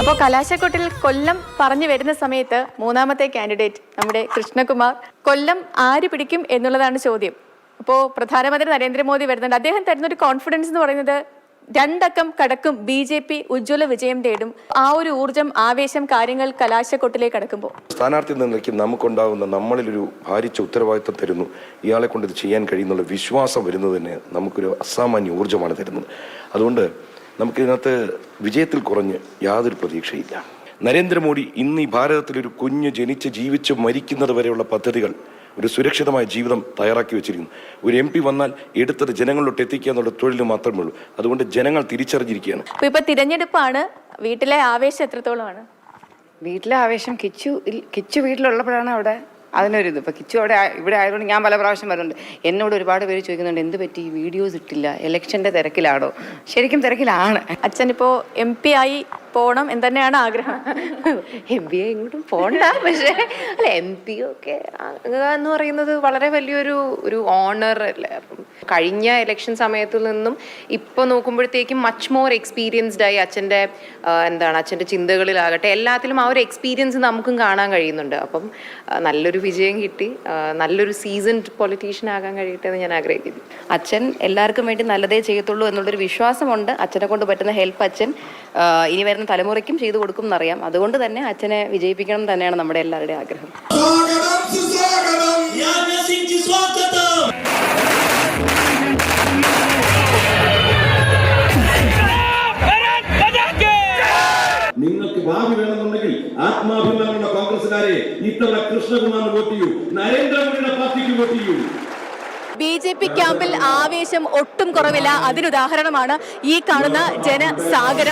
അപ്പോൾ കലാശക്കൊട്ടിൽ കൊല്ലം പറഞ്ഞു വരുന്ന സമയത്ത് മൂന്നാമത്തെ കാൻഡിഡേറ്റ് നമ്മുടെ കൃഷ്ണകുമാർ, കൊല്ലം ആര് പിടിക്കും എന്നുള്ളതാണ് ചോദ്യം. അപ്പോൾ പ്രധാനമന്ത്രി നരേന്ദ്രമോദി വരുന്നുണ്ട്. അദ്ദേഹം തരുന്നൊരു കോൺഫിഡൻസ് എന്ന് പറയുന്നത് 2 അക്കം കടക്കും, BJP ഉജ്ജ്വല വിജയം തേടും. ആ ഒരു ഊർജം, ആവേശം, കാര്യങ്ങൾ കലാശക്കൊട്ടിലേക്ക് കടക്കുമ്പോൾ സ്ഥാനാർത്ഥി എന്ന നിലയ്ക്ക് നമുക്കുണ്ടാകുന്ന നമ്മളിലൊരു ഭാരിച്ച ഉത്തരവാദിത്വം തരുന്നു, ഇയാളെ കൊണ്ട് ഇത് ചെയ്യാൻ കഴിയുന്നുള്ള വിശ്വാസം വരുന്നത് തന്നെ നമുക്കൊരു അസാമാന്യ ഊർജ്ജമാണ് തരുന്നത്. അതുകൊണ്ട് നമുക്കിതിനകത്ത് വിജയത്തിൽ കുറഞ്ഞ് യാതൊരു പ്രതീക്ഷയില്ല. നരേന്ദ്രമോദി ഇന്ന് ഈ ഭാരതത്തിലൊരു കുഞ്ഞ് ജനിച്ച് ജീവിച്ച് മരിക്കുന്നത് വരെയുള്ള പദ്ധതികൾ, ഒരു സുരക്ഷിതമായ ജീവിതം തയ്യാറാക്കി വെച്ചിരിക്കുന്നു. ഒരു MP വന്നാൽ എടുത്തത് ജനങ്ങളിലോട്ട് എത്തിക്കുക എന്നുള്ള തൊഴിൽ മാത്രമേ ഉള്ളൂ. അതുകൊണ്ട് ജനങ്ങൾ തിരിച്ചറിഞ്ഞിരിക്കുകയാണ്. ഇപ്പൊ തിരഞ്ഞെടുപ്പാണ്, വീട്ടിലെ ആവേശം എത്രത്തോളമാണ്? വീട്ടിലെ ആവേശം കിച്ചു വീട്ടിലുള്ളപ്പോഴാണ് അവിടെ അതിനൊരിത്. ഇപ്പം കിച്ചു ഇവിടെ ആയതുകൊണ്ട് ഞാൻ പല പ്രാവശ്യം വരുന്നുണ്ട്. എന്നോട് ഒരുപാട് പേര് ചോദിക്കുന്നുണ്ട്, എന്ത് പറ്റി വീഡിയോസ് ഇട്ടില്ല, ഇലക്ഷൻ്റെ തിരക്കിലാണോ? ശരിക്കും തിരക്കിലാണ്. അച്ഛനിപ്പോൾ MP ആയി പോകണം എന്ന് തന്നെയാണ് ആഗ്രഹം. MP ആയി ഇങ്ങോട്ടും പോകണ്ട, പക്ഷേ അല്ല, MP ഒക്കെ എന്ന് പറയുന്നത് വളരെ വലിയൊരു ഓണർ അല്ലേ. അപ്പം കഴിഞ്ഞ ഇലക്ഷൻ സമയത്തിൽ നിന്നും ഇപ്പോൾ നോക്കുമ്പോഴത്തേക്കും മച്ച് മോർ എക്സ്പീരിയൻസ്ഡ് ആയി അച്ഛൻ്റെ അച്ഛൻ്റെ ചിന്തകളിലാകട്ടെ എല്ലാത്തിലും ആ ഒരു എക്സ്പീരിയൻസ് നമുക്കും കാണാൻ കഴിയുന്നുണ്ട്. അപ്പം നല്ലൊരു വിജയം കിട്ടി, നല്ലൊരു സീസൺഡ് പൊളിറ്റീഷ്യൻ ആകാൻ കഴിയട്ടെ എന്ന് ഞാൻ ആഗ്രഹിക്കുന്നു. അച്ഛൻ എല്ലാവർക്കും വേണ്ടി നല്ലതേ ചെയ്യത്തുള്ളൂ എന്നുള്ളൊരു വിശ്വാസമുണ്ട്. അച്ഛനെ കൊണ്ട് പറ്റുന്ന ഹെൽപ്പ് അച്ഛൻ ഇനി വരുന്ന തലമുറയ്ക്കും ചെയ്തു കൊടുക്കും എന്നറിയാം. അതുകൊണ്ട് തന്നെ അച്ഛനെ വിജയിപ്പിക്കണം തന്നെയാണ് നമ്മുടെ എല്ലാവരുടെയും ആഗ്രഹം. നിങ്ങൾക്ക് ഭാവി വേണമെന്നുണ്ടെങ്കിൽ ആത്മാഭിമാനമുള്ള കോൺഗ്രസുകാരെ ഇത്തവണ കൃഷ്ണകുമാറിന് വോട്ട് ചെയ്യൂ, നരേന്ദ്രമോദിയുടെ പാർട്ടിക്ക് വോട്ട് ചെയ്യൂ. BJP ക്യാമ്പിൽ ആവേശം ഒട്ടും കുറവില്ല. അതിനുദാഹരണമാണ് ഈ കാണുന്ന ജനസാഗരം.